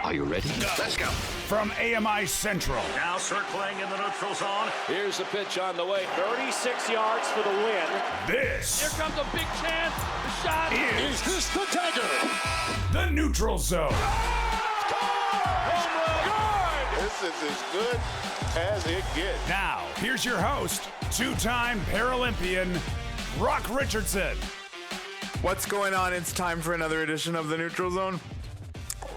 Are you ready? Let's go. From AMI Central. Now circling in the neutral zone. Here's the pitch on the way. 36 yards for the win. This. Here comes a big chance. The shot. Is this the dagger? The neutral zone. Home run. Good. This is as good as it gets. Now, here's your host, two-time Paralympian, Brock Richardson. What's going on? It's time for another edition of the Neutral Zone.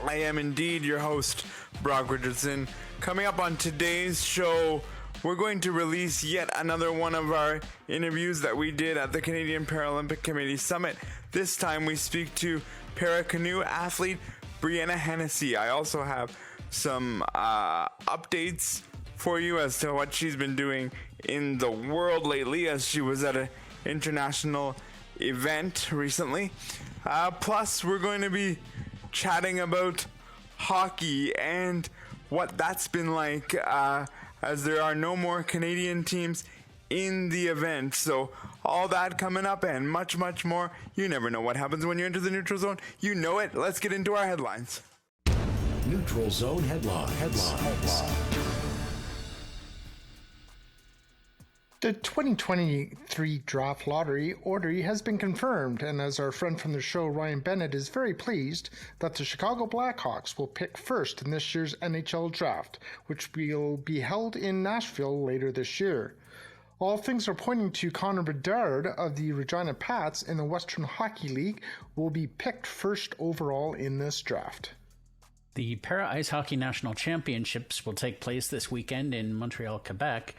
I am indeed your host, Brock Richardson. Coming up on today's show, we're going to release yet another one of our interviews that we did at the Canadian Paralympic Committee Summit. This time we speak to para-canoe athlete Breanna Hennessy. I also have some updates for you as to what she's been doing in the world lately, as she was at an international event recently. Plus, we're going to be chatting about hockey and what that's been like, as there are no more Canadian teams in the event. So all that coming up and much, much more. You never know what happens when you enter the neutral zone. You know it. Let's get into our headlines. Neutral Zone headlines. The 2023 draft lottery order has been confirmed, and as our friend from the show, Ryan Bennett, is very pleased that the Chicago Blackhawks will pick first in this year's NHL draft, which will be held in Nashville later this year. All things are pointing to Connor Bedard of the Regina Pats in the Western Hockey League will be picked first overall in this draft. The Para Ice Hockey National Championships will take place this weekend in Montreal, Quebec.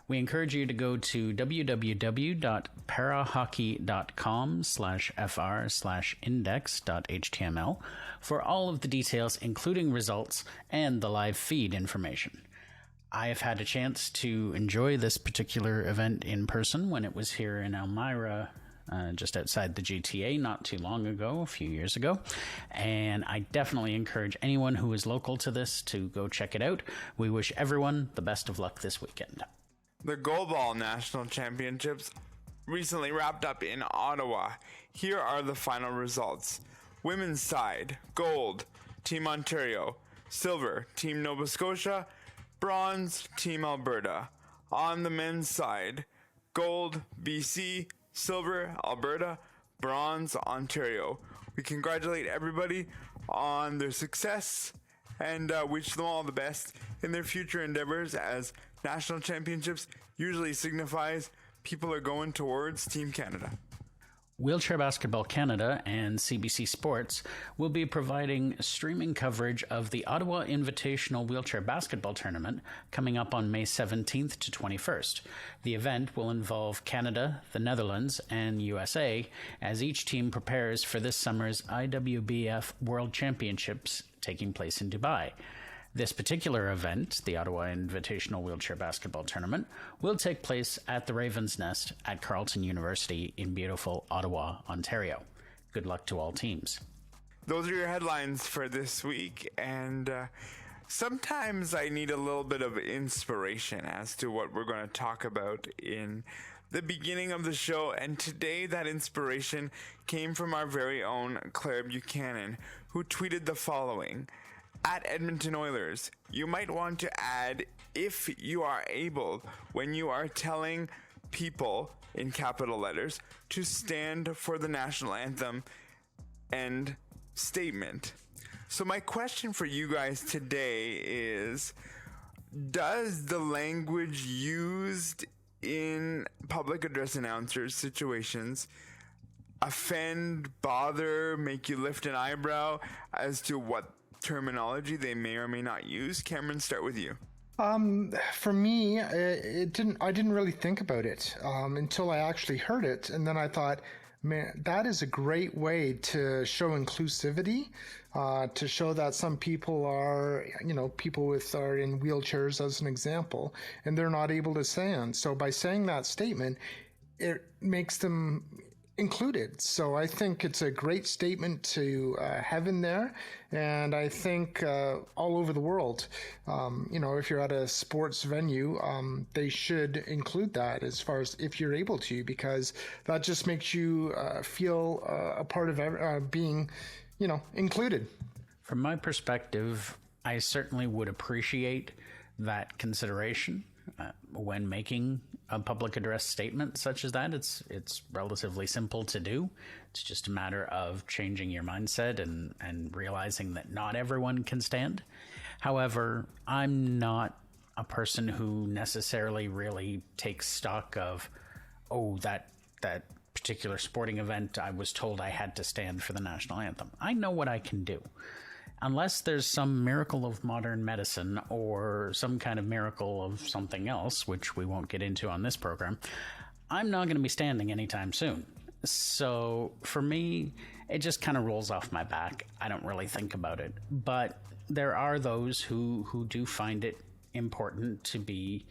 We encourage you to go to www.parahockey.com/fr/index.html for all of the details, including results and the live feed information. I have had a chance to enjoy this particular event in person when it was here in Elmira, just outside the GTA not too long ago, a few years ago. And I definitely encourage anyone who is local to this to go check it out. We wish everyone the best of luck this weekend. The Goalball National Championships recently wrapped up in Ottawa. Here are the final results. Women's side, gold, Team Ontario. Silver, Team Nova Scotia. Bronze, Team Alberta. On the men's side, gold, BC. Silver, Alberta. Bronze, Ontario. We congratulate everybody on their success and wish them all the best in their future endeavors, as national championships usually signifies people are going towards Team Canada. Wheelchair Basketball Canada and CBC Sports will be providing streaming coverage of the Ottawa Invitational Wheelchair Basketball Tournament coming up on May 17th to 21st. The event will involve Canada, the Netherlands, and USA as each team prepares for this summer's IWBF World Championships taking place in Dubai. This particular event, the Ottawa Invitational Wheelchair Basketball Tournament, will take place at the Raven's Nest at Carleton University in beautiful Ottawa, Ontario. Good luck to all teams. Those are your headlines for this week, and sometimes I need a little bit of inspiration as to what we're going to talk about in the beginning of the show, and today that inspiration came from our very own Claire Buchanan, who tweeted the following: at Edmonton Oilers, you might want to add, if you are able, when you are telling people, in capital letters, to stand for the national anthem, end statement. So my question for you guys today is, does the language used in public address announcers situations offend, bother, make you lift an eyebrow as to what terminology they may or may not use? Cameron, start with you. For me, I didn't really think about it until I actually heard it, and then I thought, man, that is a great way to show inclusivity, to show that some people are, people are in wheelchairs as an example, and they're not able to stand. So by saying that statement, it makes them included. So I think it's a great statement to have in there. And I think all over the world, if you're at a sports venue, they should include that as far as if you're able to, because that just makes you feel a part of being, included. From my perspective, I certainly would appreciate that consideration when making a public address statement such as that. It's relatively simple to do. It's just a matter of changing your mindset and realizing that not everyone can stand. However, I'm not a person who necessarily really takes stock of, that particular sporting event, I was told I had to stand for the national anthem. I know what I can do. Unless there's some miracle of modern medicine or some kind of miracle of something else, which we won't get into on this program, I'm not going to be standing anytime soon. So for me, it just kind of rolls off my back. I don't really think about it. But there are those who do find it important to be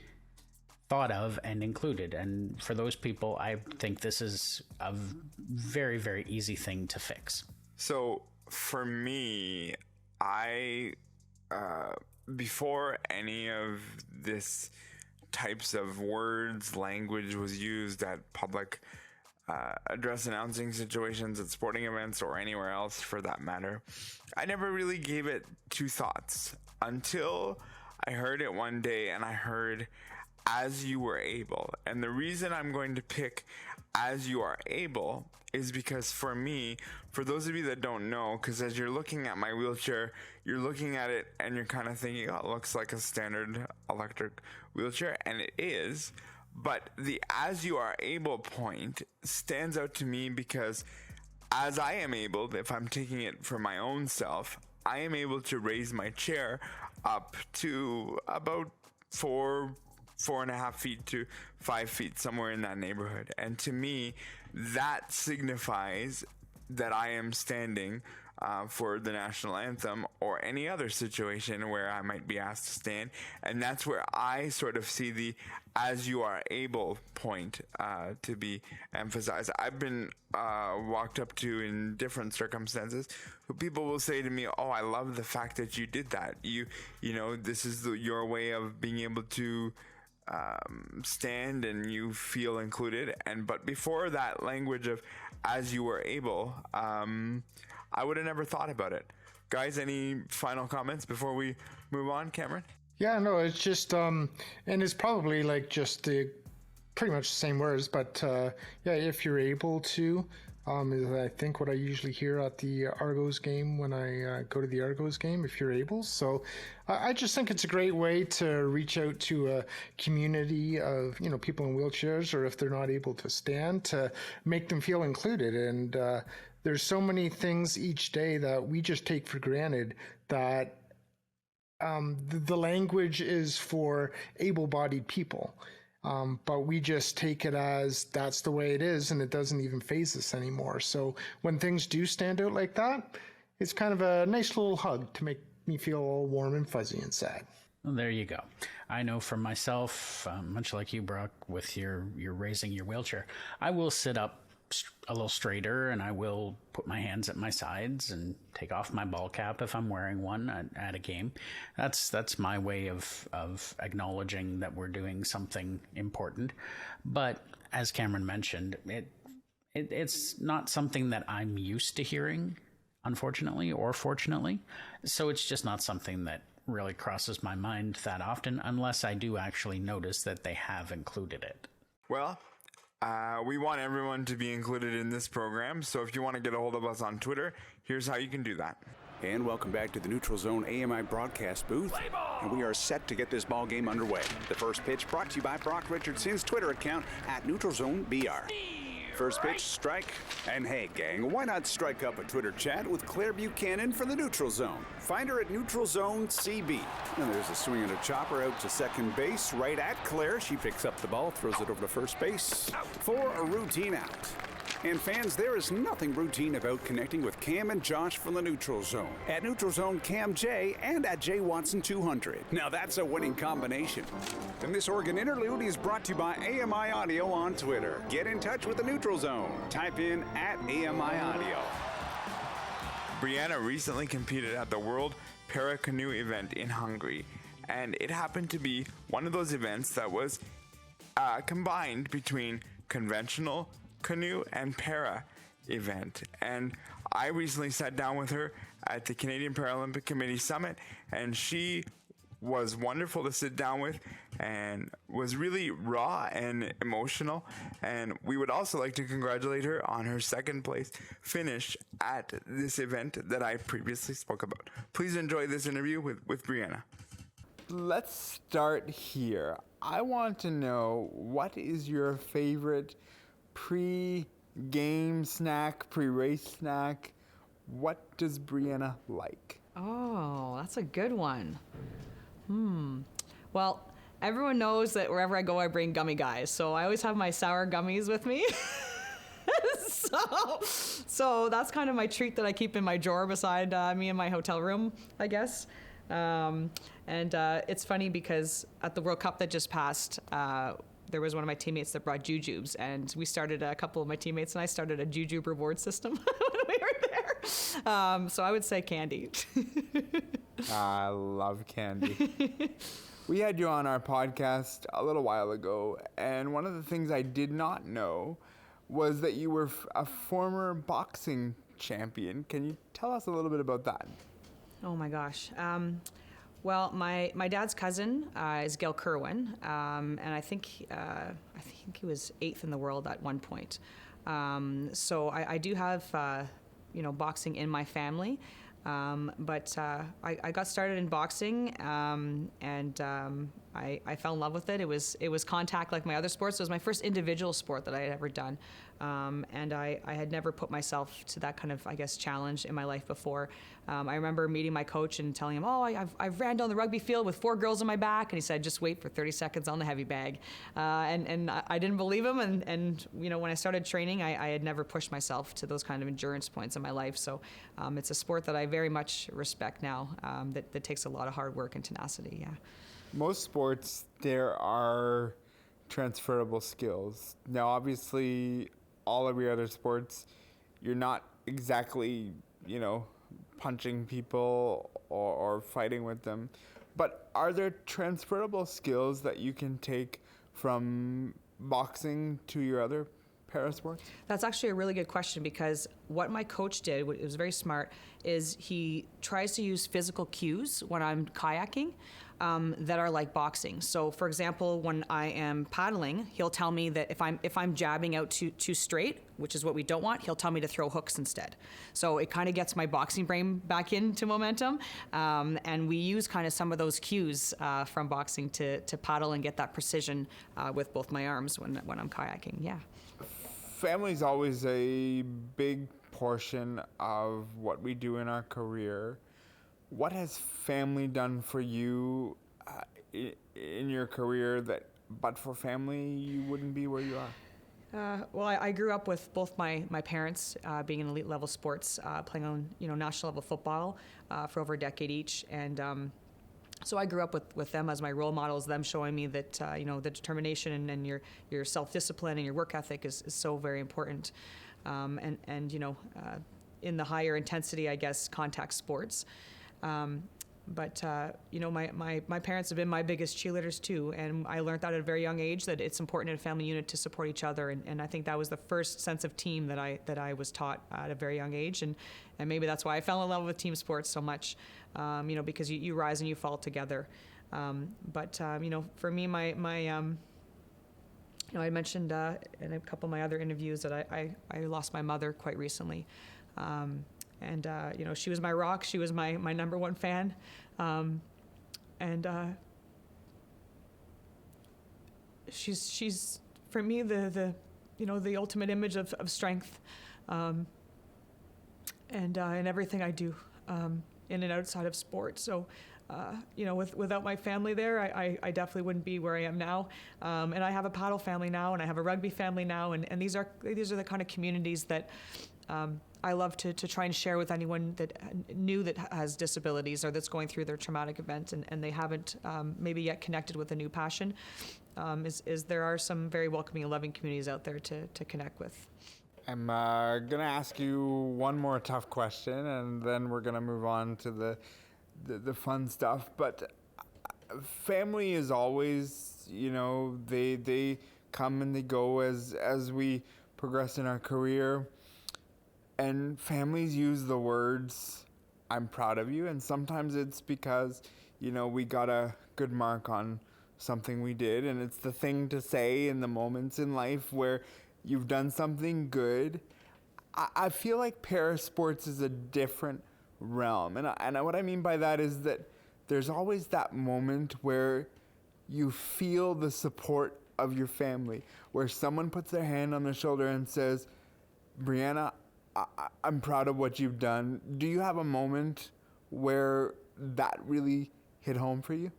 thought of and included. And for those people, I think this is a very, very easy thing to fix. So for me, I before any of this types of words, language was used at public address announcing situations at sporting events or anywhere else for that matter, I never really gave it two thoughts until I heard it one day, and I heard "as you were able." And the reason I'm going to pick "as you are able" is because for me, for those of you that don't know, because as you're looking at my wheelchair, you're looking at it and you're kind of thinking, it looks like a standard electric wheelchair, and it is. But the "as you are able" point stands out to me because as I am able, if I'm taking it for my own self, I am able to raise my chair up to about 4.5 feet to 5 feet, somewhere in that neighborhood. And to me, that signifies that I am standing for the national anthem or any other situation where I might be asked to stand. And that's where I sort of see the "as you are able" point to be emphasized. I've been walked up to in different circumstances who people will say to me, "Oh, I love the fact that you did that. You know, this is your way of being able to stand and you feel included." But before that language of "as you were able," I would have never thought about it. Guys, any final comments before we move on? Cameron? Yeah, no, it's just, and it's probably like just pretty much the same words, but yeah, if you're able to, is I think what I usually hear at the Argos game when I go to the Argos game, if you're able. So I just think it's a great way to reach out to a community of, people in wheelchairs, or if they're not able to stand, to make them feel included. And there's so many things each day that we just take for granted that the language is for able-bodied people. But we just take it as that's the way it is, and it doesn't even faze us anymore. So when things do stand out like that, it's kind of a nice little hug to make me feel all warm and fuzzy inside. Well, there you go. I know for myself, much like you, Brock, with your raising your wheelchair, I will sit up a little straighter, and I will put my hands at my sides and take off my ball cap if I'm wearing one at a game. That's my way of acknowledging that we're doing something important. But as Cameron mentioned, it's not something that I'm used to hearing, unfortunately or fortunately. So it's just not something that really crosses my mind that often, unless I do actually notice that they have included it. Well, we want everyone to be included in this program, so if you want to get a hold of us on Twitter, here's how you can do that. And welcome back to the Neutral Zone AMI broadcast booth. And we are set to get this ball game underway. The first pitch brought to you by Brock Richardson's Twitter account at NeutralZoneBR. First pitch, strike. And hey, gang, why not strike up a Twitter chat with Claire Buchanan for the Neutral Zone? Find her at Neutral Zone CB. And there's a swing and a chopper out to second base, right at Claire. She picks up the ball, throws it over to first base for a routine out. And fans, there is nothing routine about connecting with Cam and Josh from the Neutral Zone. At Neutral Zone Cam J and at J Watson 200. Now that's a winning combination. And this Oregon interlude is brought to you by AMI Audio on Twitter. Get in touch with the Neutral Zone. Type in at AMI Audio. Breanna recently competed at the World Para Canoe event in Hungary, and it happened to be one of those events that was combined between conventional canoe and para event. And I recently sat down with her at the Canadian Paralympic Committee Summit, and she was wonderful to sit down with and was really raw and emotional. And we would also like to congratulate her on her second place finish at this event that I previously spoke about. Please enjoy this interview with Breanna. Let's start here. I want to know, what is your favorite pre-game snack, pre-race snack? What does Breanna like? Oh, that's a good one. Well, everyone knows that wherever I go, I bring gummy guys. So I always have my sour gummies with me. So that's kind of my treat that I keep in my drawer beside me in my hotel room, I guess. And it's funny because at the World Cup that just passed, there was one of my teammates that brought jujubes, and we started, a couple of my teammates and I started a jujube reward system when we were there. So I would say candy. I love candy. We had you on our podcast a little while ago, and one of the things I did not know was that you were a former boxing champion. Can you tell us a little bit about that? Oh my gosh. Well, my dad's cousin is Gail Kerwin, and I think he was 8th in the world at one point. So I do have boxing in my family. But I got started in boxing, and I fell in love with it. It was contact like my other sports. It was my first individual sport that I had ever done, and I had never put myself to that kind of, I guess, challenge in my life before. I remember meeting my coach and telling him, "Oh, I've ran down the rugby field with 4 girls on my back," and he said, "Just wait for 30 seconds on the heavy bag," and I didn't believe him. And when I started training, I had never pushed myself to those kind of endurance points in my life. So it's a sport that I very much respect now. That takes a lot of hard work and tenacity. Yeah. Most sports, there are transferable skills. Now, obviously, all of your other sports, you're not exactly, punching people or fighting with them. But are there transferable skills that you can take from boxing to your other parasports? That's actually a really good question, because what my coach did, it was very smart, is he tries to use physical cues when I'm kayaking that are like boxing. So, for example, when I am paddling, he'll tell me that if I'm jabbing out too straight, which is what we don't want, he'll tell me to throw hooks instead. So it kind of gets my boxing brain back into momentum, and we use kind of some of those cues from boxing to paddle and get that precision with both my arms when I'm kayaking. Yeah. Family's always a big portion of what we do in our career. What has family done for you in your career that, but for family, you wouldn't be where you are? Well, I grew up with both my parents being in elite level sports, playing on national level football for over a decade each, and so I grew up with them as my role models, them showing me that the determination and your self-discipline and your work ethic is so very important, and in the higher intensity, I guess, contact sports. But my parents have been my biggest cheerleaders too, and I learned that at a very young age that it's important in a family unit to support each other, and I think that was the first sense of team that I was taught at a very young age, and maybe that's why I fell in love with team sports so much, because you rise and you fall together. But for me, I mentioned in a couple of my other interviews that I lost my mother quite recently. And she was my rock. She was my number one fan, and she's for me the ultimate image of strength, and in everything I do, in and outside of sport. So, without my family there, I definitely wouldn't be where I am now. And I have a paddle family now, and I have a rugby family now, and these are the kind of communities that I love to try and share with anyone that has disabilities or that's going through their traumatic event and they haven't maybe yet connected with a new passion. Is there are some very welcoming and loving communities out there to connect with. I'm gonna ask you one more tough question, and then we're gonna move on to the fun stuff. But family is always, they come and they go as we progress in our career. And families use the words I'm proud of you. And sometimes it's because, we got a good mark on something we did, and it's the thing to say in the moments in life where you've done something good. I feel like parasports is a different realm. And what I mean by that is that there's always that moment where you feel the support of your family, where someone puts their hand on their shoulder and says, Breanna, I'm proud of what you've done. Do you have a moment where that really hit home for you?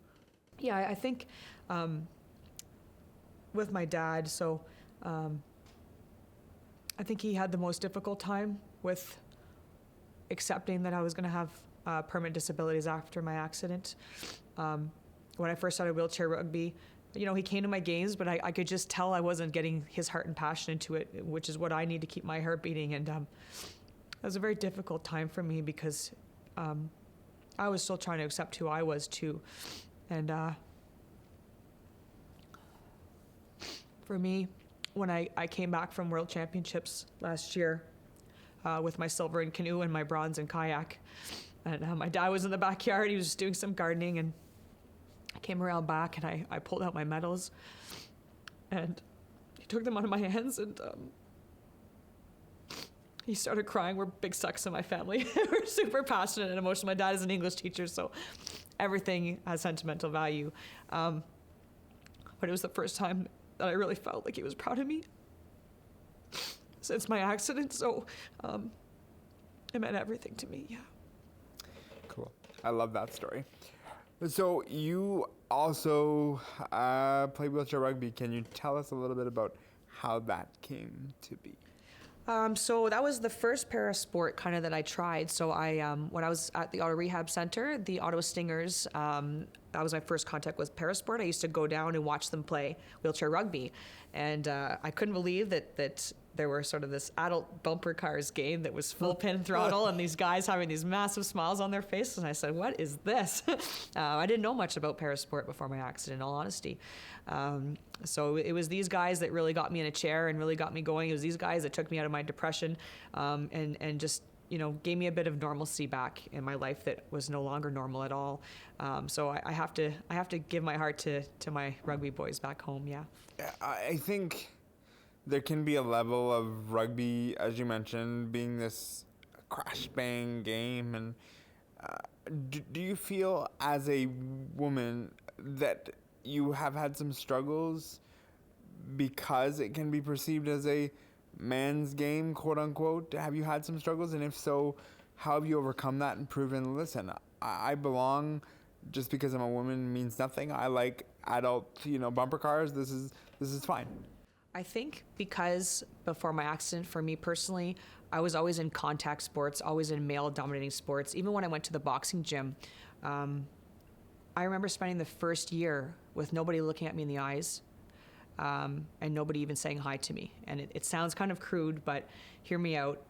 Yeah, I think with my dad, so I think he had the most difficult time with accepting that I was going to have permanent disabilities after my accident. When I first started wheelchair rugby, he came to my games, but I could just tell I wasn't getting his heart and passion into it, which is what I need to keep my heart beating. And it was a very difficult time for me because I was still trying to accept who I was too. And for me, when I came back from World Championships last year with my silver in canoe and my bronze in kayak, and my dad was in the backyard, he was just doing some gardening, and I came around back and I pulled out my medals and he took them out of my hands, and he started crying. We're big sucks in my family. We're super passionate and emotional. My dad is an English teacher, so everything has sentimental value. But it was the first time that I really felt like he was proud of me since my accident, so it meant everything to me, yeah. Cool. I love that story. So you also play wheelchair rugby. Can you tell us a little bit about how that came to be? So that was the first parasport kind of that I tried. So when I was at the Ottawa Rehab Center, the Ottawa Stingers, that was my first contact with parasport. I used to go down and watch them play wheelchair rugby. And I couldn't believe that there were sort of this adult bumper cars game that was full pin throttle and these guys having these massive smiles on their faces. And I said, what is this? I didn't know much about parasport before my accident, in all honesty. So it was these guys that really got me in a chair and really got me going. It was these guys that took me out of my depression and just, gave me a bit of normalcy back in my life that was no longer normal at all. So I have to give my heart to my rugby boys back home, yeah. I think there can be a level of rugby, as you mentioned, being this crash bang game. And do you feel as a woman that you have had some struggles because it can be perceived as a man's game, quote unquote? Have you had some struggles? And if so, how have you overcome that and proven, listen, I belong, just because I'm a woman means nothing. I like adult, bumper cars. This is fine. I think because before my accident, for me personally, I was always in contact sports, always in male-dominating sports. Even when I went to the boxing gym, I remember spending the first year with nobody looking at me in the eyes, and nobody even saying hi to me. And it sounds kind of crude, but hear me out.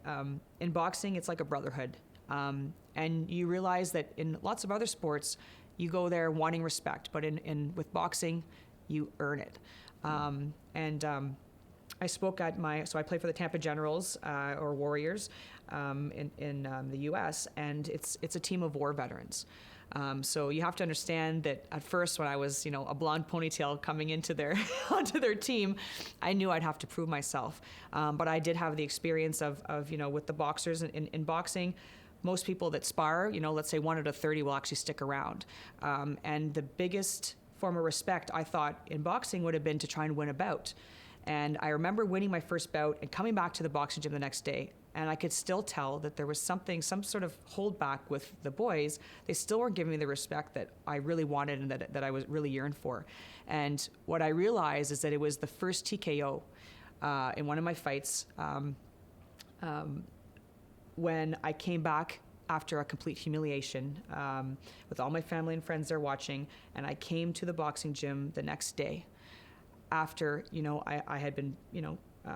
In boxing, it's like a brotherhood. And you realize that in lots of other sports, you go there wanting respect, but with boxing, you earn it. I spoke at so I play for the Tampa Generals, or Warriors, in the U.S., and it's a team of war veterans. So you have to understand that at first, when I was, a blonde ponytail coming into onto their team, I knew I'd have to prove myself. But I did have the experience of with the boxers in boxing. Most people that spar, let's say 1 out of 30 will actually stick around. And the biggest form of respect, I thought, in boxing would have been to try and win a bout. And I remember winning my first bout and coming back to the boxing gym the next day, and I could still tell that there was some sort of holdback with the boys. They still weren't giving me the respect that I really wanted and that I was really yearned for. And what I realized is that it was the first TKO in one of my fights when I came back after a complete humiliation with all my family and friends there watching, and I came to the boxing gym the next day after, I had been,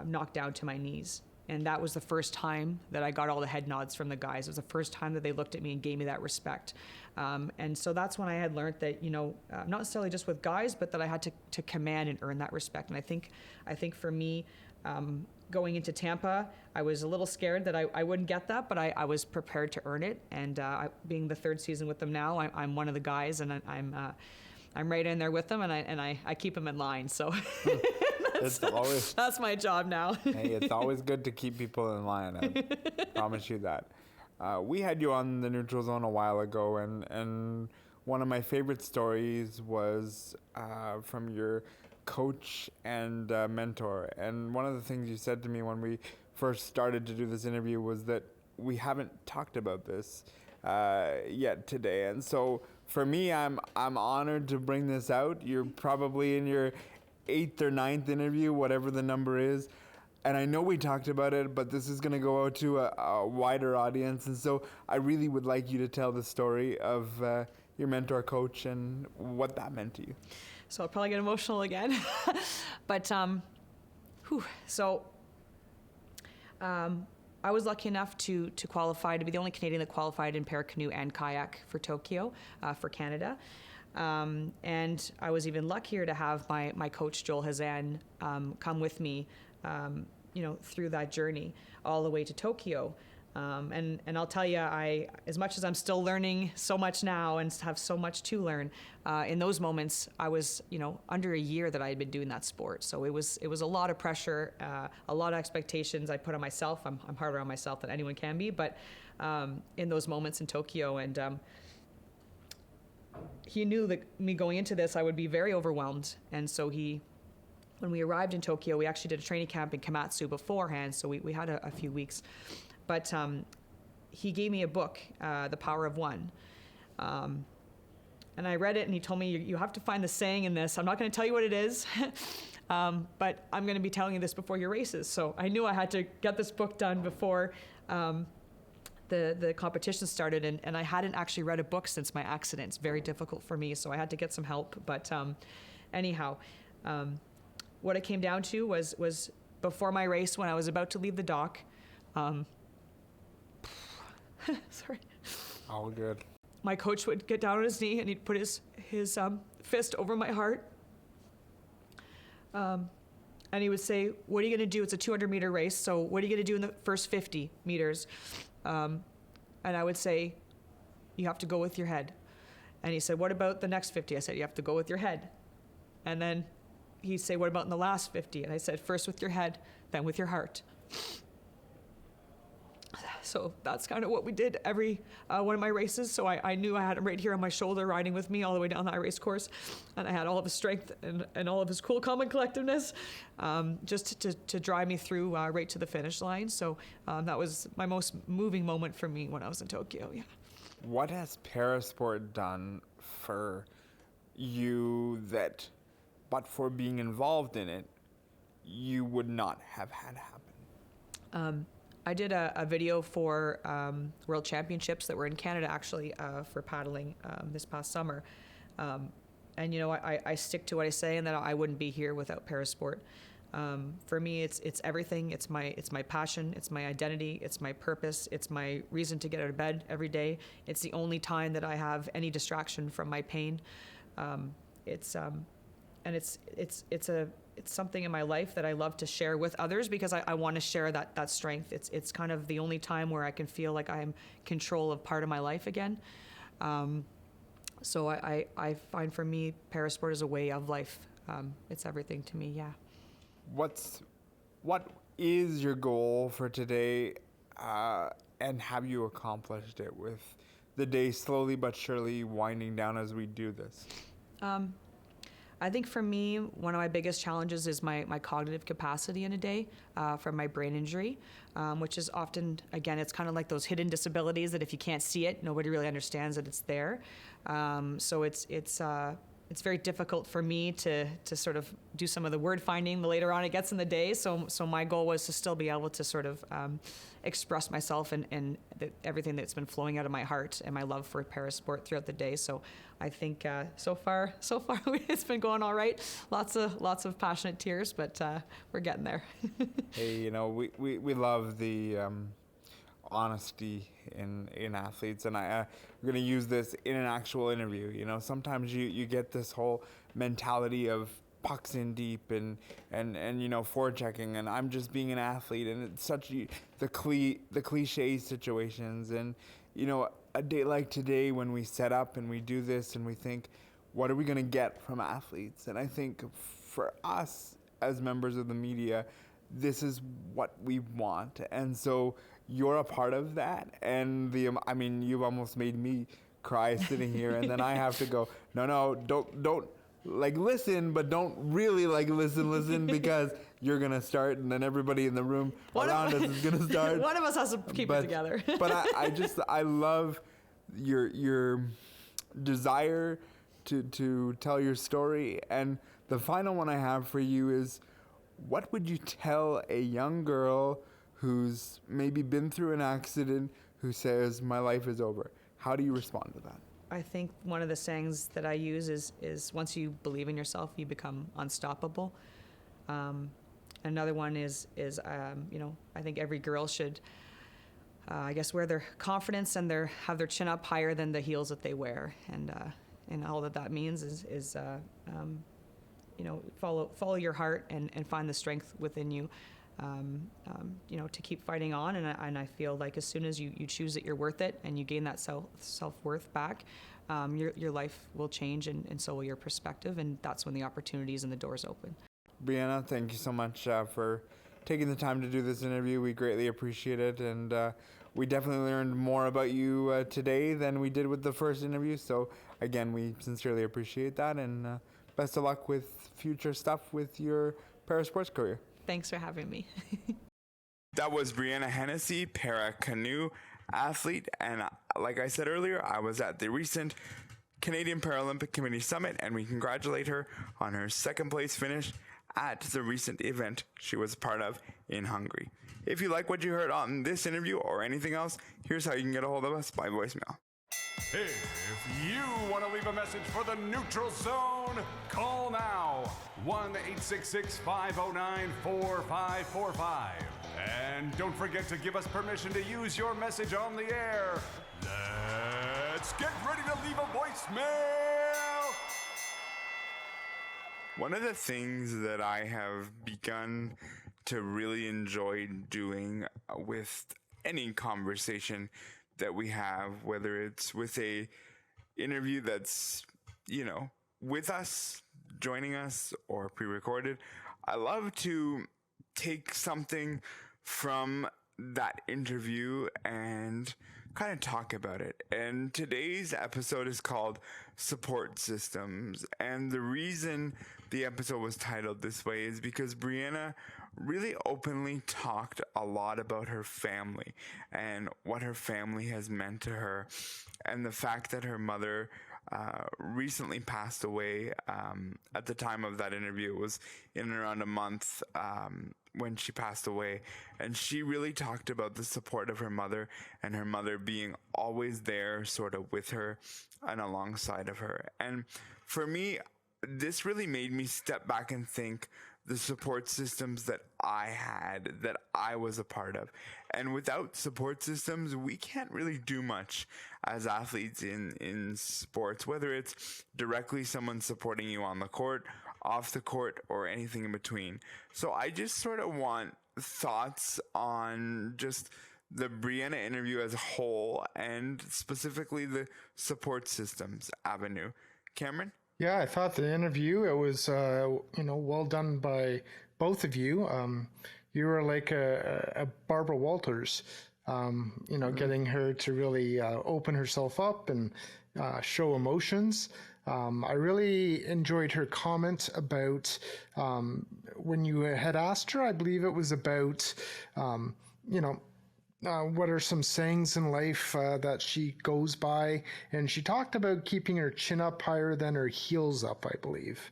knocked down to my knees. And that was the first time that I got all the head nods from the guys. It was the first time that they looked at me and gave me that respect. And so that's when I had learned that, not necessarily just with guys, but that I had to command and earn that respect. And I think for me, Going into Tampa, I was a little scared that I wouldn't get that, but I was prepared to earn it. And being the third season with them now, I'm one of the guys, and I'm right in there with them, and I keep them in line. So that's my job now. Hey, it's always good to keep people in line. I promise you that. We had you on the Neutral Zone a while ago, and one of my favorite stories was from your coach and mentor. And one of the things you said to me when we first started to do this interview was that we haven't talked about this yet today. And so for me, I'm honored to bring this out. You're probably in your 8th or 9th interview, whatever the number is. And I know we talked about it, but this is going to go out to a wider audience. And so I really would like you to tell the story of your mentor coach and what that meant to you. So I'll probably get emotional again. But I was lucky enough to qualify, to be the only Canadian that qualified in paracanoe and kayak for Tokyo, for Canada. And I was even luckier to have my coach, Joel Hazan, come with me, through that journey all the way to Tokyo. And I'll tell you, as much as I'm still learning so much now and have so much to learn, in those moments, I was, under a year that I had been doing that sport. So it was a lot of pressure, a lot of expectations I put on myself. I'm harder on myself than anyone can be, but in those moments in Tokyo, and he knew that me going into this, I would be very overwhelmed. And so when we arrived in Tokyo, we actually did a training camp in Komatsu beforehand, so we had a few weeks. But he gave me a book, The Power of One. And I read it, and he told me, you have to find the saying in this. I'm not going to tell you what it is, but I'm going to be telling you this before your races. So I knew I had to get this book done before the competition started, and I hadn't actually read a book since my accident. It's very difficult for me, so I had to get some help. But anyhow, what it came down to was before my race, when I was about to leave the dock, sorry. All good. My coach would get down on his knee and he'd put his fist over my heart. And he would say, what are you going to do? It's a 200-meter race, so what are you going to do in the first 50 meters? And I would say, you have to go with your head. And he said, what about the next 50? I said, you have to go with your head. And then he'd say, what about in the last 50? And I said, first with your head, then with your heart. So that's kind of what we did every one of my races. So I knew I had him right here on my shoulder riding with me all the way down that race course. And I had all of his strength and all of his cool, calm, and collectedness just to drive me through right to the finish line. So that was my most moving moment for me when I was in Tokyo, yeah. What has Parasport done for you that, but for being involved in it, you would not have had happen? I did a video for World Championships that were in Canada, actually, for paddling this past summer. And, I stick to what I say, and that I wouldn't be here without Parasport. For me, it's everything. It's my passion. It's my identity. It's my purpose. It's my reason to get out of bed every day. It's the only time that I have any distraction from my pain. It's something in my life that I love to share with others because I want to share that strength. It's kind of the only time where I can feel like I'm in control of part of my life again. So I find for me, Parasport is a way of life. It's everything to me, yeah. What is your goal for today, and have you accomplished it with the day slowly but surely winding down as we do this? I think for me, one of my biggest challenges is my cognitive capacity in a day from my brain injury, which is often, again, it's kind of like those hidden disabilities that if you can't see it, nobody really understands that it's there. So it's very difficult for me to sort of do some of the word finding the later on it gets in the day. So my goal was to still be able to sort of express myself and everything that's been flowing out of my heart and my love for Parasport throughout the day. So I think so far it's been going all right. Lots of passionate tears, but we're getting there. Hey, we love the honesty in athletes, and we're going to use this in an actual interview. Sometimes you get this whole mentality of pucks in deep and forechecking, and I'm just being an athlete, and it's such the cliche situations. And a day like today when we set up and we do this and we think, what are we going to get from athletes? And I think for us as members of the media, this is what we want. And so you're a part of that. And you've almost made me cry sitting here, and then I have to go, no, don't listen, but don't really listen because you're gonna start, and then everybody in the room around us is gonna start. One of us has to keep it together. But I love your desire to tell your story. And the final one I have for you is, what would you tell a young girl who's maybe been through an accident, who says, my life is over? How do you respond to that? I think one of the sayings that I use is once you believe in yourself, you become unstoppable. Another one is I think every girl should, wear their confidence and have their chin up higher than the heels that they wear. And all that means is follow your heart and find the strength within you. To keep fighting on, and I feel like as soon as you choose that you're worth it and you gain that self-worth back, your life will change, and so will your perspective, and that's when the opportunities and the doors open. Breanna, thank you so much for taking the time to do this interview. We greatly appreciate it, and we definitely learned more about you today than we did with the first interview, so again, we sincerely appreciate that, and best of luck with future stuff with your Parasports career. Thanks for having me. That was Breanna Hennessy, para-canoe athlete. And like I said earlier, I was at the recent Canadian Paralympic Committee Summit, and we congratulate her on her second place finish at the recent event she was a part of in Hungary. If you like what you heard on this interview or anything else, here's how you can get a hold of us by voicemail. If you want to leave a message for the Neutral Zone, call now. 1-866-509-4545. And don't forget to give us permission to use your message on the air. Let's get ready to leave a voicemail. One of the things that I have begun to really enjoy doing with any conversation that we have, whether it's with a interview that's, with us, joining us, or pre-recorded, I love to take something from that interview and kind of talk about it. And today's episode is called Support Systems. And the reason the episode was titled this way is because Breanna really openly talked a lot about her family and what her family has meant to her, and the fact that her mother recently passed away. At the time of that interview, it was in around a month when she passed away, and she really talked about the support of her mother and her mother being always there sort of with her and alongside of her. And for me, this really made me step back and think the support systems that I had, that I was a part of. And without support systems, we can't really do much as athletes in sports, whether it's directly someone supporting you on the court, off the court, or anything in between. So I just sort of want thoughts on just the Breanna interview as a whole, and specifically the support systems avenue. Cameron? Yeah, I thought the interview, it was, well done by both of you. You were like a Barbara Walters, getting her to really open herself up and show emotions. I really enjoyed her comment about when you had asked her, I believe it was about, what are some sayings in life that she goes by, and she talked about keeping her chin up higher than her heels up, I believe.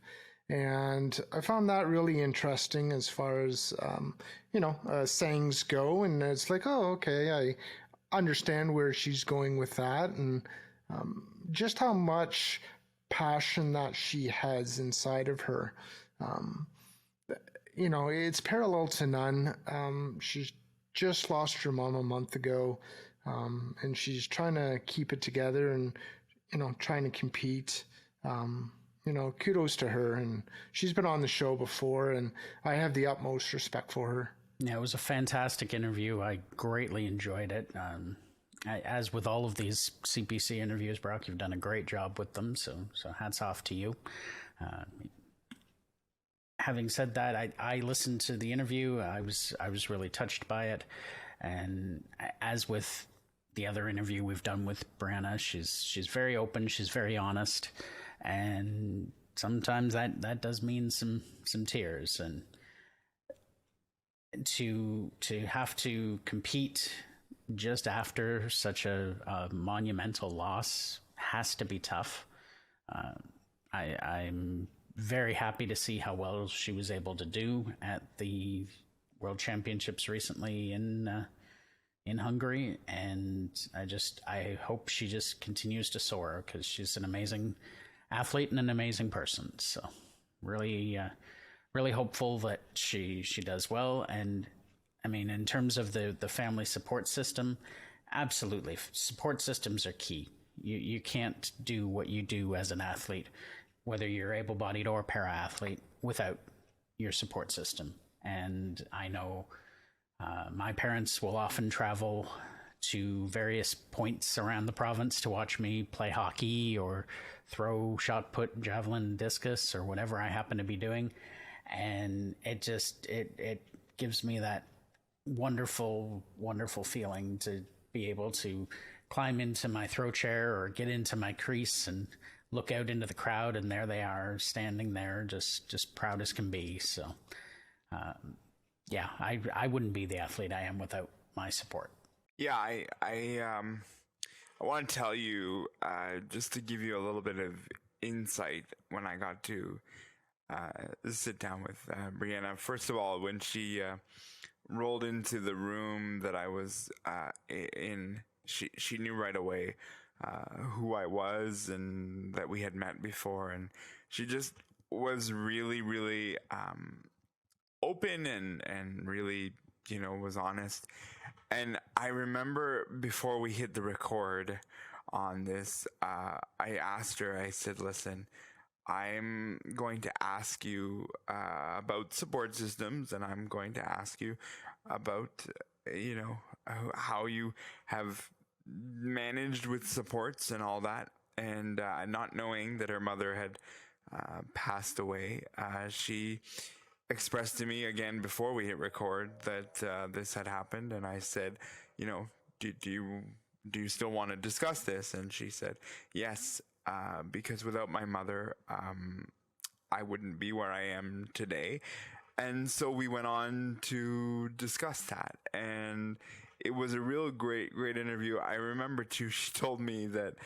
And I found that really interesting as far as, sayings go. And it's like, oh, okay, I understand where she's going with that, and just how much passion that she has inside of her. It's parallel to none. She's just lost her mom a month ago, and she's trying to keep it together and, trying to compete. kudos to her. And she's been on the show before, and I have the utmost respect for her. Yeah, it was a fantastic interview. I greatly enjoyed it. As with all of these CPC interviews, Brock, you've done a great job with them. So hats off to you. Having said that, I listened to the interview. I was really touched by it, and as with the other interview we've done with Breanna, she's very open, she's very honest, and sometimes that does mean some tears. And to have to compete just after such a monumental loss has to be tough. I'm very happy to see how well she was able to do at the World Championships recently in Hungary, and I hope she just continues to soar, because she's an amazing athlete and an amazing person. So really hopeful that she does well. And I mean, in terms of the family support system, absolutely, support systems are key. You can't do what you do as an athlete, whether you're able-bodied or para-athlete, without your support system. And I know my parents will often travel to various points around the province to watch me play hockey or throw shot put, javelin, discus, or whatever I happen to be doing. And it gives me that wonderful, wonderful feeling to be able to climb into my throw chair or get into my crease and look out into the crowd, and there they are standing there, just proud as can be. So, I wouldn't be the athlete I am without my support. Yeah, I want to tell you, just to give you a little bit of insight, when I got to sit down with Breanna. First of all, when she rolled into the room that I was in, she knew right away who I was and that we had met before, and she just was really, really open and really, was honest. And I remember before we hit the record on this, I asked her, I said, listen, I'm going to ask you about support systems, and I'm going to ask you about, how you have managed with supports and all that. And not knowing that her mother had passed away, she expressed to me again before we hit record that this had happened. And I said, do you still want to discuss this? And she said, yes, because without my mother, I wouldn't be where I am today. And so we went on to discuss that, and it was a real great interview. I remember too, she told me that,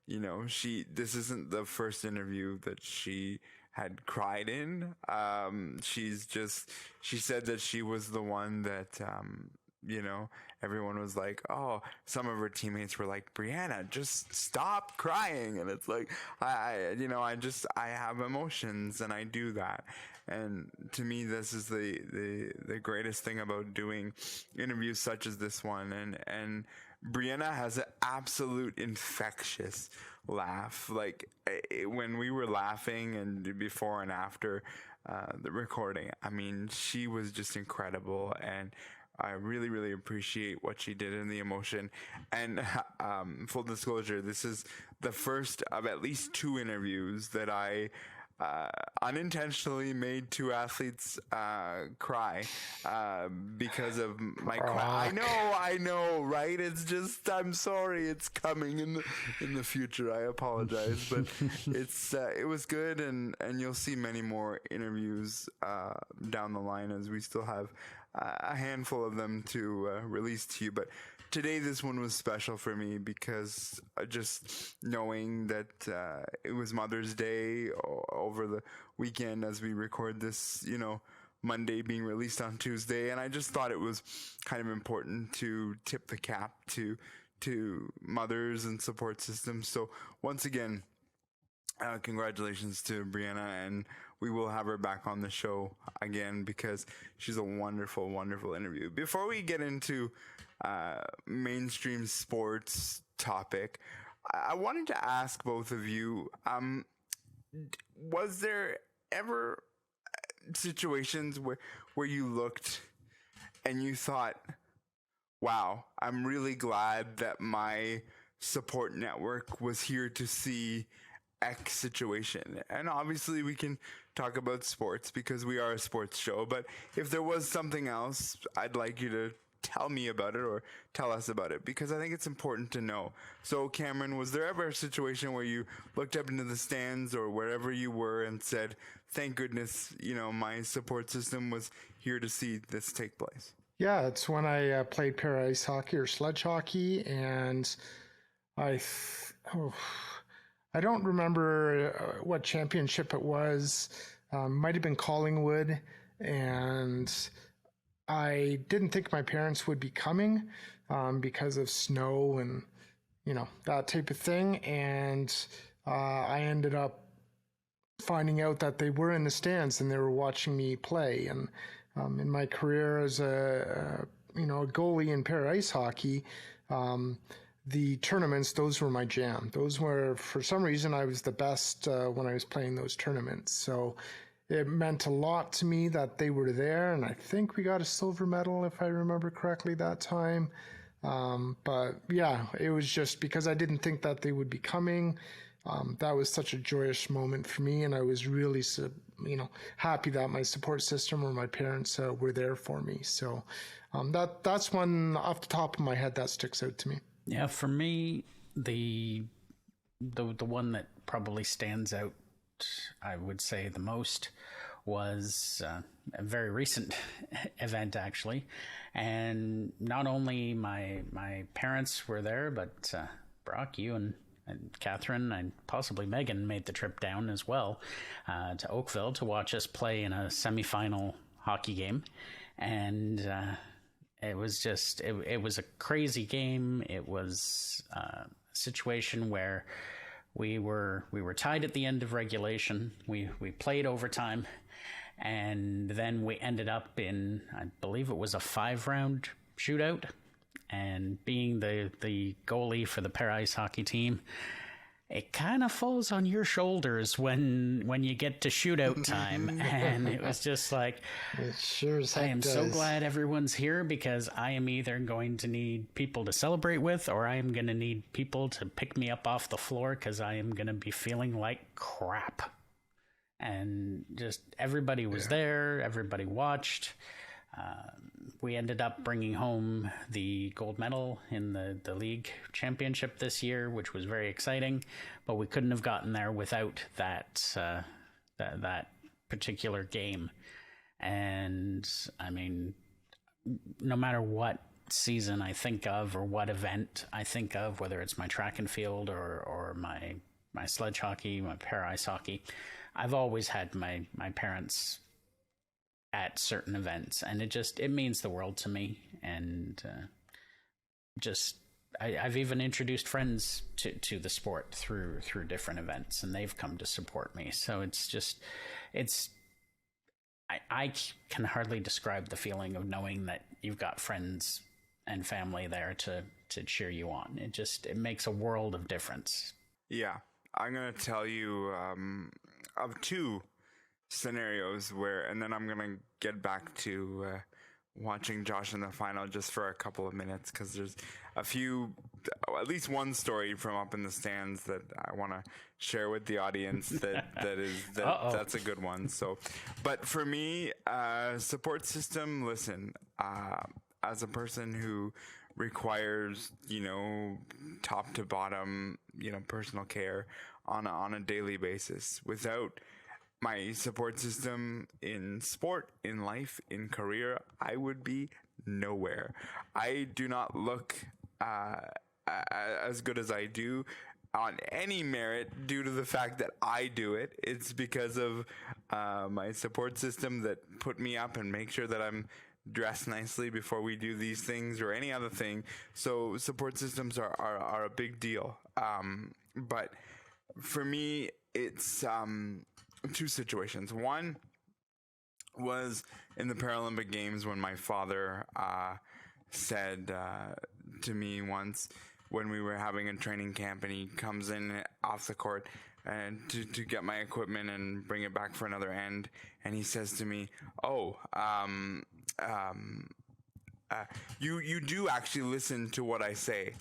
this isn't the first interview that she had cried in. She said that she was the one that, everyone was like, oh, some of her teammates were like, Breanna, just stop crying. And it's like, I have emotions and I do that. And to me, this is the greatest thing about doing interviews such as this one. And Breanna has an absolute infectious laugh. Like when we were laughing and before and after the recording, I mean, she was just incredible. And I really, really appreciate what she did in the emotion. And full disclosure, this is the first of at least 2 interviews that I unintentionally made 2 athletes cry because of my cry. I know, right? It's just, I'm sorry, it's coming in the future. I apologize, but it was good, and you'll see many more interviews down the line, as we still have a handful of them to release to you. But today, this one was special for me because just knowing that it was Mother's Day over the weekend as we record this, Monday being released on Tuesday. And I just thought it was kind of important to tip the cap to mothers and support systems. So once again, congratulations to Breanna, and we will have her back on the show again because she's a wonderful, wonderful interview. Before we get into mainstream sports topic, I wanted to ask both of you, was there ever situations where you looked and you thought, wow, I'm really glad that my support network was here to see X situation? And obviously we can talk about sports because we are a sports show, but if there was something else, I'd like you to tell me about it or tell us about it, because I think it's important to know. So Cameron, was there ever a situation where you looked up into the stands or wherever you were and said, thank goodness, my support system was here to see this take place? Yeah, it's when I played para ice hockey or sledge hockey, and I don't remember what championship it was. Might have been Collingwood, and I didn't think my parents would be coming because of snow and, that type of thing. And I ended up finding out that they were in the stands and they were watching me play. And in my career as a goalie in para ice hockey, the tournaments, those were my jam. Those were, for some reason, I was the best when I was playing those tournaments. So it meant a lot to me that they were there, and I think we got a silver medal, if I remember correctly, that time. But yeah, it was just because I didn't think that they would be coming. That was such a joyous moment for me, and I was really, happy that my support system or my parents were there for me. So that's one off the top of my head that sticks out to me. Yeah, for me, the one that probably stands out, I would say, the most was a very recent event, actually. And not only my parents were there, but Brock, you and Catherine and possibly Megan made the trip down as well to Oakville to watch us play in a semifinal hockey game. And it was just, it was a crazy game. It was a situation where we were tied at the end of regulation. We played overtime, and then we ended up in, I believe it was a 5-round shootout. And being the goalie for the para ice hockey team, it kind of falls on your shoulders when you get to shootout time. And it was just like, it sure as heck I am does. so glad everyone's here, because I am either going to need people to celebrate with, or I am going to need people to pick me up off the floor, because I am going to be feeling like crap. And just everybody was there. Everybody watched. We ended up bringing home the gold medal in the league championship this year, which was very exciting, but we couldn't have gotten there without that particular game. And I mean, no matter what season I think of or what event I think of, whether it's my track and field or my sledge hockey, my para ice hockey, I've always had my parents at certain events, and it means the world to me. And I've even introduced friends to the sport through different events, and they've come to support me. So I can hardly describe the feeling of knowing that you've got friends and family there to cheer you on. It makes a world of difference. Yeah, I'm gonna tell you of two scenarios and then I'm gonna get back to watching Josh in the final just for a couple of minutes, because there's at least one story from up in the stands that I want to share with the audience that's a good one. So, but for me, support system, listen, as a person who requires, top to bottom, personal care on a daily basis, without my support system in sport, in life, in career, I would be nowhere. I do not look as good as I do on any merit due to the fact that I do it. It's because of my support system that put me up and make sure that I'm dressed nicely before we do these things or any other thing. So support systems are a big deal. But for me, it's two situations. One was in the Paralympic Games when my father said to me once when we were having a training camp, and he comes in off the court and to get my equipment and bring it back for another end. And he says to me, "Oh, you do actually listen to what I say.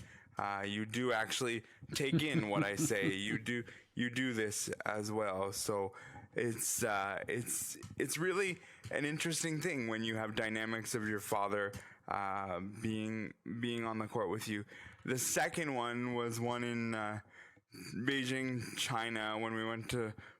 You do actually take in what I say. You do this as well." So it's really an interesting thing when you have dynamics of your father being on the court with you. The second one was one in Beijing, China, when we went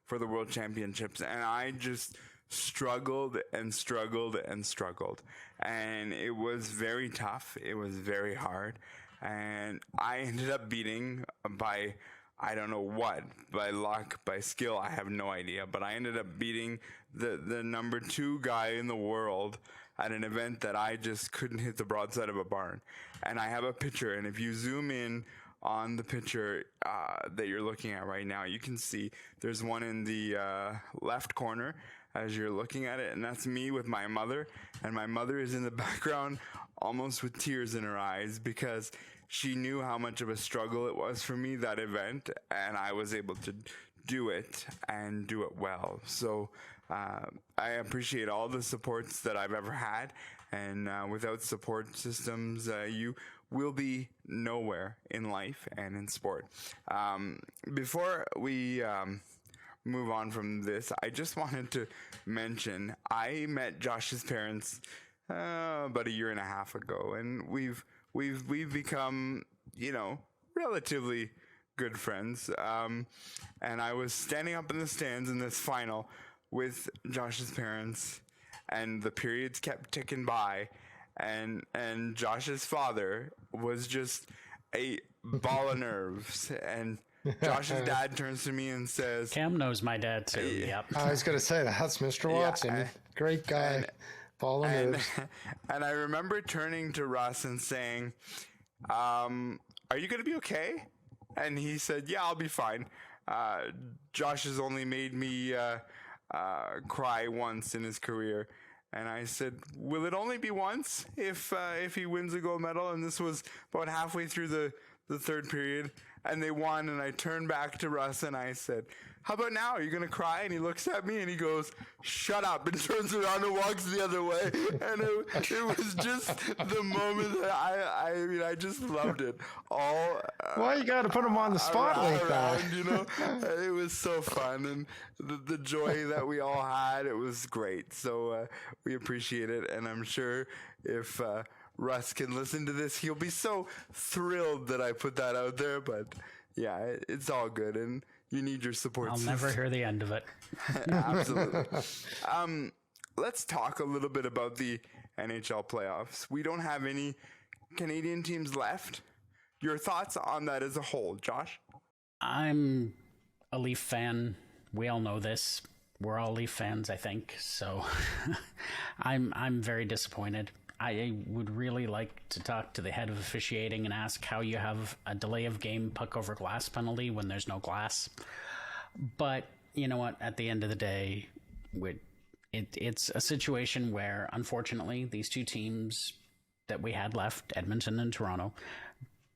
for the World Championships, and I just struggled and struggled and struggled, and it was very tough. It was very hard, and I ended up beating by, I don't know what, by luck, by skill, I have no idea, but I ended up beating the number 2 guy in the world at an event that I just couldn't hit the broadside of a barn. And I have a picture, and if you zoom in on the picture that you're looking at right now, you can see there's one in the left corner as you're looking at it, and that's me with my mother, and my mother is in the background almost with tears in her eyes because she knew how much of a struggle it was for me, that event, and I was able to do it and do it well. So I appreciate all the supports that I've ever had, and without support systems, you will be nowhere in life and in sport. Before we move on from this, I just wanted to mention I met Josh's parents about a year and a half ago, and we've become, relatively good friends. And I was standing up in the stands in this final with Josh's parents, and the periods kept ticking by, and Josh's father was just a ball of nerves, and Josh's dad turns to me and says, Cam knows my dad too. Yep. I was going to say, that's Mr. Watson. Great guy. Ball of nerves. And I remember turning to Russ and saying, are you going to be okay? And he said, yeah, I'll be fine. Josh has only made me cry once in his career. And I said, will it only be once if he wins a gold medal? And this was about halfway through the third period, and they won. And I turned back to Russ and I said, how about now? Are you going to cry? And he looks at me and he goes, shut up, and turns around and walks the other way. And it was just the moment that I just loved it all. Well, you got to put him on the spot like that. It was so fun, and the joy that we all had, it was great. So we appreciate it, and I'm sure if Russ can listen to this, he'll be so thrilled that I put that out there. But yeah, it's all good, and you need your support I'll system. never hear the end of it. Absolutely. Let's talk a little bit about the NHL playoffs. We don't have any Canadian teams left. Your thoughts on that as a whole, Josh? I'm a Leaf fan. We all know this. We're all Leaf fans, I think. So I'm very disappointed. I would really like to talk to the head of officiating and ask how you have a delay of game puck over glass penalty when there's no glass. But you know what? At the end of the day, it's a situation where, unfortunately, these two teams that we had left, Edmonton and Toronto,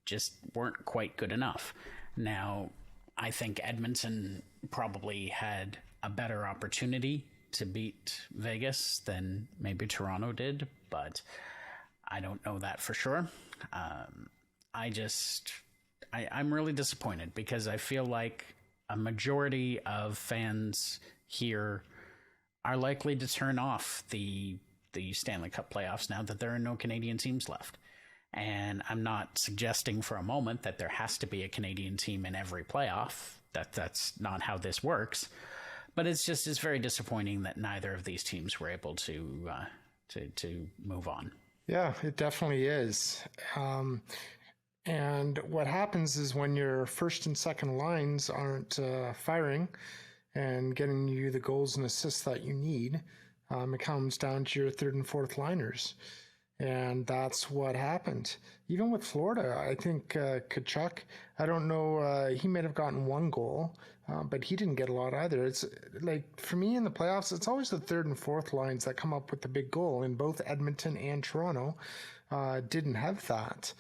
just weren't quite good enough. Now, I think Edmonton probably had a better opportunity to beat Vegas than maybe Toronto did, but I don't know that for sure. I'm really disappointed because I feel like a majority of fans here are likely to turn off the Stanley Cup playoffs now that there are no Canadian teams left. And I'm not suggesting for a moment that there has to be a Canadian team in every playoff. That's not how this works. But it's very disappointing that neither of these teams were able to move on. Yeah, it definitely is. And what happens is when your first and second lines aren't firing and getting you the goals and assists that you need, it comes down to your third and fourth liners. And that's what happened. Even with Florida, I think Tkachuk, I don't know, he might have gotten one goal, but he didn't get a lot either. It's like, for me in the playoffs, it's always the third and fourth lines that come up with the big goal, and both Edmonton and Toronto didn't have that.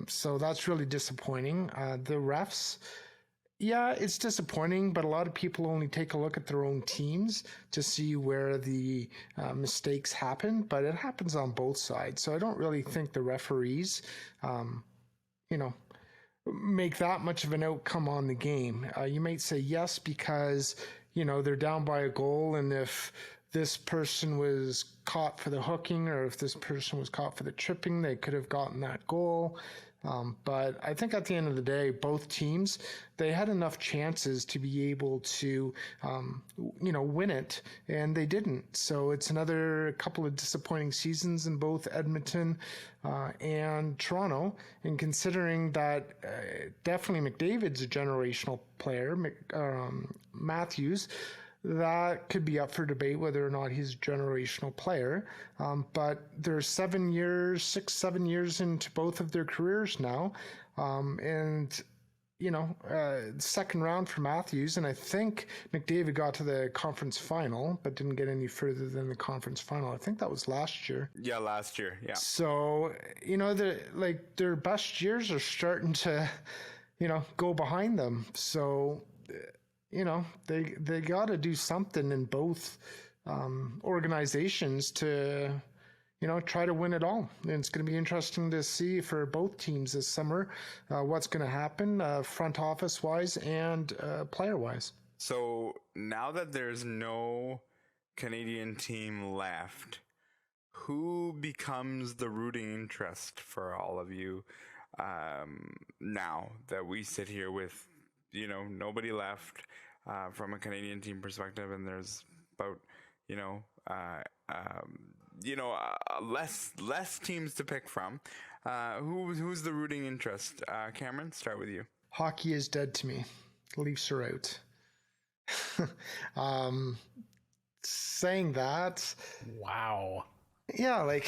So that's really disappointing. The refs, Yeah, it's disappointing, but a lot of people only take a look at their own teams to see where the mistakes happen, but it happens on both sides. So I don't really think the referees, make that much of an outcome on the game. You might say yes because, they're down by a goal, and if this person was caught for the hooking or if this person was caught for the tripping, they could have gotten that goal. But I think at the end of the day, both teams, they had enough chances to be able to, win it, and they didn't. So it's another couple of disappointing seasons in both Edmonton and Toronto. And considering that definitely McDavid's a generational player, Matthews, that could be up for debate whether or not he's a generational player. But they're 7 years into both of their careers now. Second round for Matthews. And I think McDavid got to the conference final, but didn't get any further than the conference final. I think that was last year. Yeah, last year. Yeah. So, their best years are starting to, go behind them. So, they got to do something in both organizations to, try to win it all. And it's going to be interesting to see for both teams this summer what's going to happen front office wise and player wise. So now that there's no Canadian team left, who becomes the rooting interest for all of you now that we sit here with nobody left from a Canadian team perspective, and there's about less teams to pick from. Who's the rooting interest? Cameron, start with you. Hockey is dead to me. The Leafs are out. Saying that, wow. Yeah,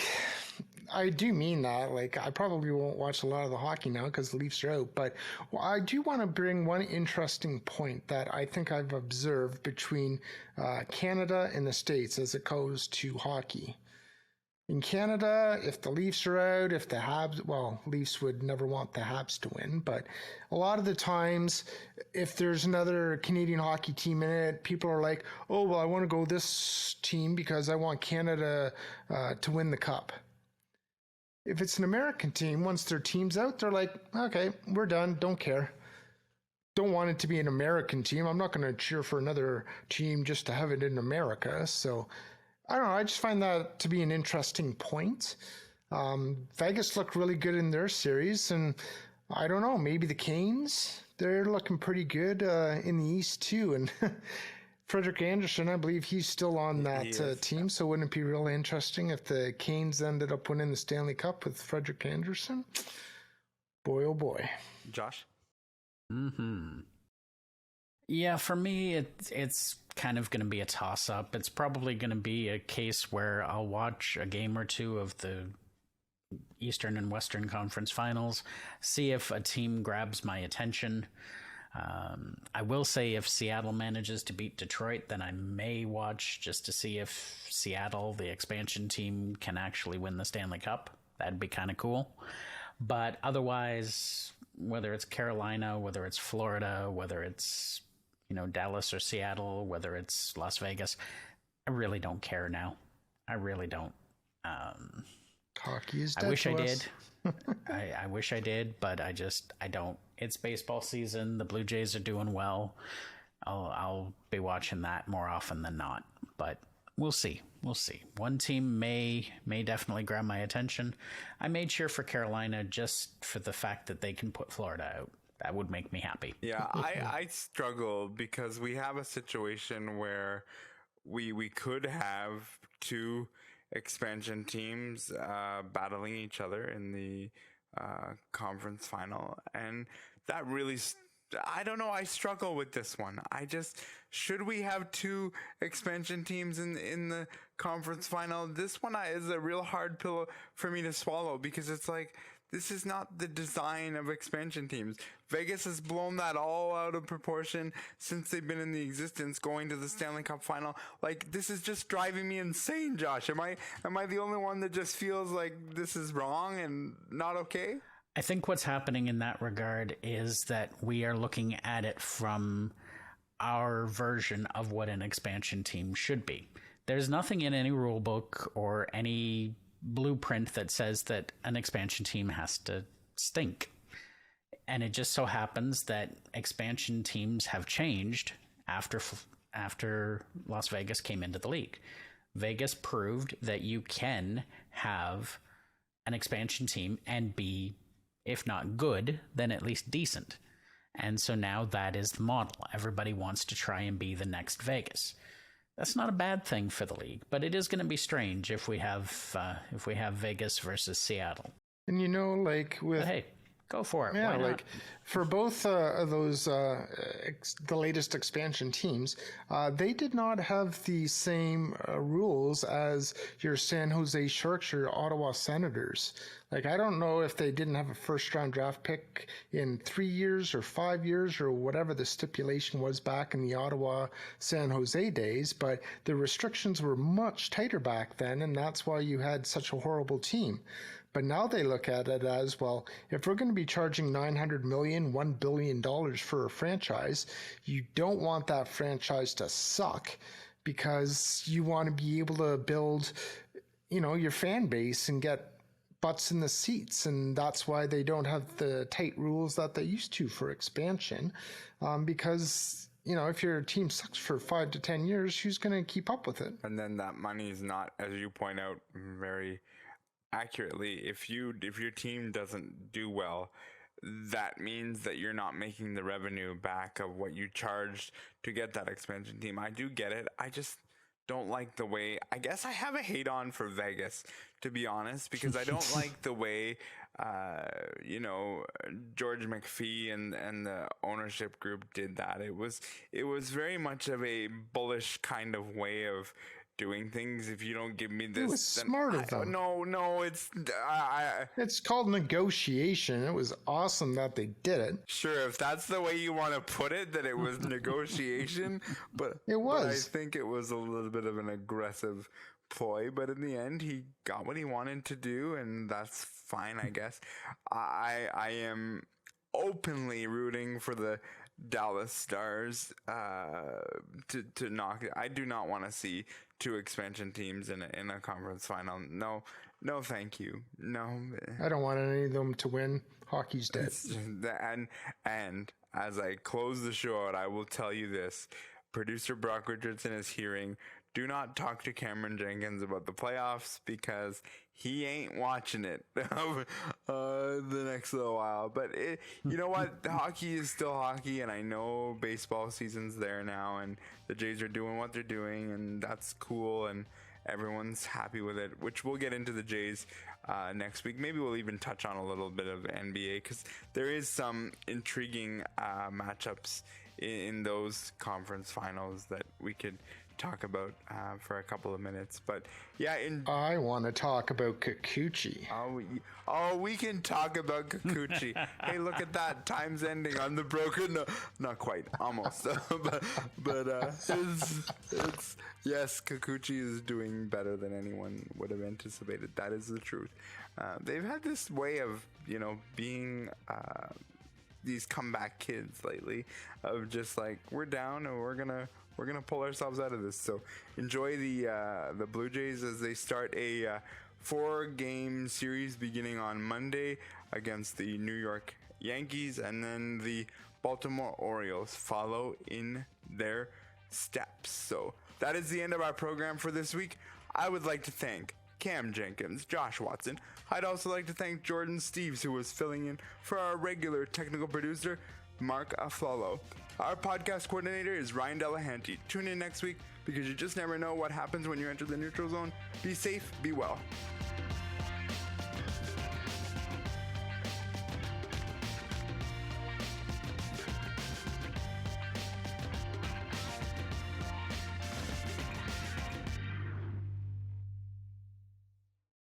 I do mean that. I probably won't watch a lot of the hockey now because the Leafs are out. But I do want to bring one interesting point that I think I've observed between Canada and the States as it goes to hockey. In Canada, if the Leafs are out, if the Habs, Leafs would never want the Habs to win, but a lot of the times, if there's another Canadian hockey team in it, people are like, oh, well, I want to go this team because I want Canada to win the cup. If it's an American team, once their team's out, they're like, okay, we're done, don't care. Don't want it to be an American team. I'm not going to cheer for another team just to have it in America, so I don't know. I just find that to be an interesting point. Vegas looked really good in their series, and I don't know, maybe the Canes, they're looking pretty good in the East too. And Frederick Anderson, I believe he's still on that team, so wouldn't it be really interesting if the Canes ended up winning the Stanley Cup with Frederick Anderson? Boy, oh boy. Josh? Yeah, for me, it's kind of going to be a toss-up. It's probably going to be a case where I'll watch a game or two of the Eastern and Western Conference Finals, see if a team grabs my attention. I will say if Seattle manages to beat Detroit, then I may watch just to see if Seattle, the expansion team, can actually win the Stanley Cup. That'd be kind of cool. But otherwise, whether it's Carolina, whether it's Florida, whether it's Dallas or Seattle, whether it's Las Vegas, I really don't care now. I really don't. Hockey is dead. I wish I did. I wish I did, but I don't. It's baseball season. The Blue Jays are doing well. I'll be watching that more often than not, but we'll see. One team may definitely grab my attention. I may cheer for Carolina just for the fact that they can put Florida out. That would make me happy. Yeah, I struggle because we have a situation where we could have two expansion teams battling each other in the conference final, and that really I don't know, I struggle with this one. Should we have two expansion teams in the conference final? This one is a real hard pill for me to swallow because it's like, this is not the design of expansion teams. Vegas has blown that all out of proportion since they've been in the existence, going to the Stanley Cup final. Like, this is just driving me insane, Josh. Am I the only one that just feels like this is wrong and not okay? I think what's happening in that regard is that we are looking at it from our version of what an expansion team should be. There's nothing in any rule book or any blueprint that says that an expansion team has to stink. And it just so happens that expansion teams have changed after Las Vegas came into the league. Vegas proved that you can have an expansion team and be, if not good, then at least decent. And so now that is the model. Everybody wants to try and be the next Vegas. That's not a bad thing for the league, but it is going to be strange if we have Vegas versus Seattle. And you know, like with... But hey, go for it. Yeah, Why not? like for both of those, the latest expansion teams, they did not have the same rules as your San Jose Sharks or your Ottawa Senators. Like, I don't know if they didn't have a first-round draft pick in 3 years or 5 years or whatever the stipulation was back in the Ottawa San Jose days, but the restrictions were much tighter back then, and that's why you had such a horrible team. But now they look at it as, well, if we're going to be charging $900 million, $1 billion for a franchise, you don't want that franchise to suck, because you want to be able to build, you know, your fan base and get butts in the seats. And that's why they don't have the tight rules that they used to for expansion. Because, you know, if your team sucks for 5 to 10 years, who's going to keep up with it? And then that money is not, as you point out very accurately, if your team doesn't do well, that means that you're not making the revenue back of what you charged to get that expansion team. I do get it. I just don't like the way, I guess I have a hate on for Vegas, to be honest, because I don't like the way, you know, George McPhee and the ownership group did that. It was very much of a bullish kind of way of doing things. If you don't give me this, it was smart of them. No, it's called negotiation. It was awesome that they did it. Sure, if that's the way you want to put it, that it was negotiation, but it was. But I think it was a little bit of an aggressive ploy, but in the end he got what he wanted to do, and that's fine, I guess. I am openly rooting for the Dallas Stars to knock it. I do not want to see 2 expansion teams in a conference final. No, thank you. No, I don't want any of them to win. Hockey's dead. And as I close the show out, I will tell you this: producer Brock Richardson is hearing. Do not talk to Cameron Jenkins about the playoffs, because he ain't watching it the next little while. But you know what? Hockey is still hockey, and I know baseball season's there now, and the Jays are doing what they're doing, and that's cool, and everyone's happy with it, which we'll get into the Jays next week. Maybe we'll even touch on a little bit of NBA, because there is some intriguing matchups in those conference finals that we could talk about for a couple of minutes. But yeah, I want to talk about Kikuchi. Oh, we can talk about Kikuchi. Hey, look at that, time's ending on the broker. No, not quite, almost. but it's yes, Kikuchi is doing better than anyone would have anticipated. That is the truth. They've had this way of, you know, being these comeback kids lately, of just like, we're down and we're gonna pull ourselves out of this. So enjoy the Blue Jays as they start a 4-game series beginning on Monday against the New York Yankees, and then the Baltimore Orioles follow in their steps. So that is the end of our program for this week. I would like to thank Cam Jenkins, Josh Watson. I'd also like to thank Jordan Steves, who was filling in for our regular technical producer, Mark Aflalo. Our podcast coordinator is Ryan Delahanty. Tune in next week, because you just never know what happens when you enter the neutral zone. Be safe, be well.